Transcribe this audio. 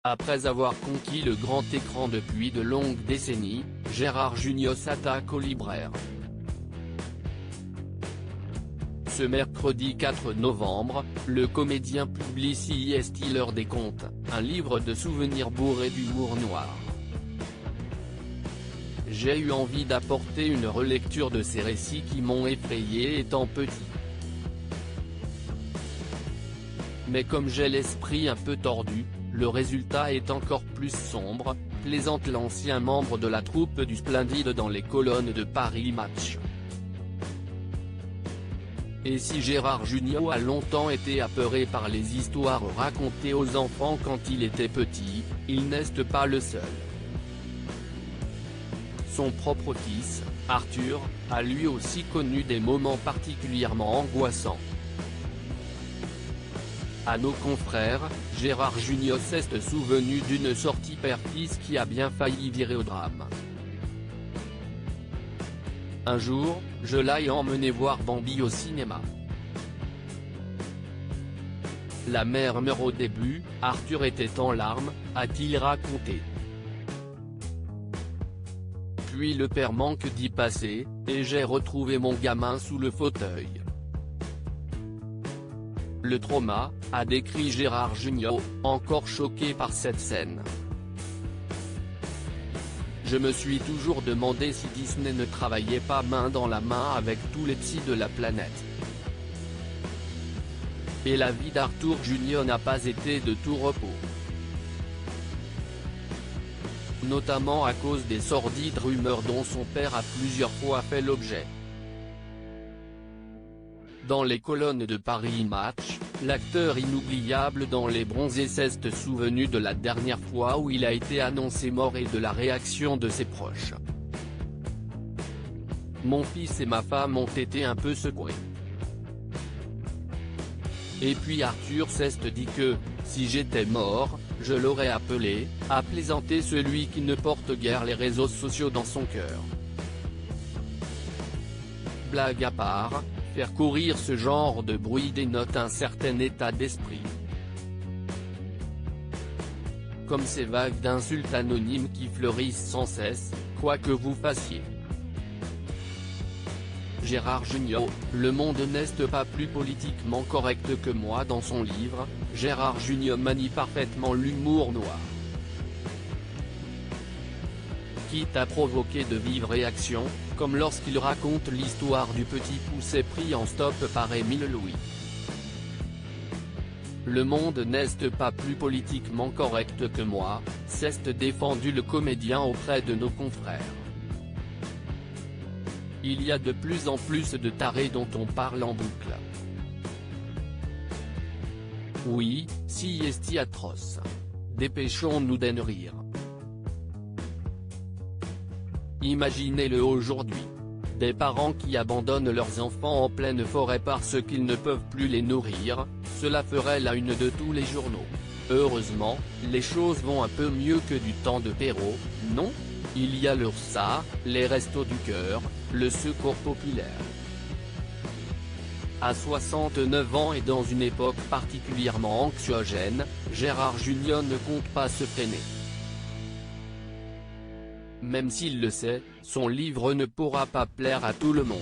Après avoir conquis le grand écran depuis de longues décennies, Gérard Jugnot s'attaque aux libraires. Ce mercredi 4 novembre, le comédien publie C.I.S.T. l'heure des contes, un livre de souvenirs bourré d'humour noir. J'ai eu envie d'apporter une relecture de ces récits qui m'ont effrayé étant petit. Mais comme j'ai l'esprit un peu tordu, le résultat est encore plus sombre, plaisante l'ancien membre de la troupe du Splendide dans les colonnes de Paris Match. Et si Gérard Jugnot a longtemps été apeuré par les histoires racontées aux enfants quand il était petit, il n'est pas le seul. Son propre fils, Arthur, a lui aussi connu des moments particulièrement angoissants. À nos confrères, Gérard Jugnot s'est souvenu d'une sortie père-fils qui a bien failli virer au drame. Un jour, je l'ai emmené voir Bambi au cinéma. La mère meurt au début, Arthur était en larmes, a-t-il raconté. Puis le père manque d'y passer, et j'ai retrouvé mon gamin sous le fauteuil. Le trauma, a décrit Gérard Jugnot, encore choqué par cette scène. Je me suis toujours demandé si Disney ne travaillait pas main dans la main avec tous les psys de la planète. Et la vie d'Arthur Jugnot n'a pas été de tout repos. Notamment à cause des sordides rumeurs dont son père a plusieurs fois fait l'objet. Dans les colonnes de Paris Match, l'acteur inoubliable dans Les Bronzés s'est souvenu de la dernière fois où il a été annoncé mort et de la réaction de ses proches. Mon fils et ma femme ont été un peu secoués. Et puis Arthur s'est dit que, si j'étais mort, je l'aurais appelé, a plaisanté celui qui ne porte guère les réseaux sociaux dans son cœur. Blague à part, faire courir ce genre de bruit dénote un certain état d'esprit. Comme ces vagues d'insultes anonymes qui fleurissent sans cesse, quoi que vous fassiez. Gérard Jugnot, Le monde n'est pas plus politiquement correct que moi. Dans son livre, Gérard Jugnot manie parfaitement l'humour noir. Quitte à provoquer de vives réactions, comme lorsqu'il raconte l'histoire du petit poucet pris en stop par Émile Louis. Le monde n'est pas plus politiquement correct que moi, s'est défendu le comédien auprès de nos confrères. Il y a de plus en plus de tarés dont on parle en boucle. Oui, C.I.S.T. atroce. Dépêchons-nous d'en rire. Imaginez-le aujourd'hui. Des parents qui abandonnent leurs enfants en pleine forêt parce qu'ils ne peuvent plus les nourrir, cela ferait la une de tous les journaux. Heureusement, les choses vont un peu mieux que du temps de Perrault, non? Il y a l'URSSAF, les Restos du Cœur, le Secours populaire. À 69 ans et dans une époque particulièrement anxiogène, Gérard Jugnot ne compte pas se freiner. Même s'il le sait, son livre ne pourra pas plaire à tout le monde.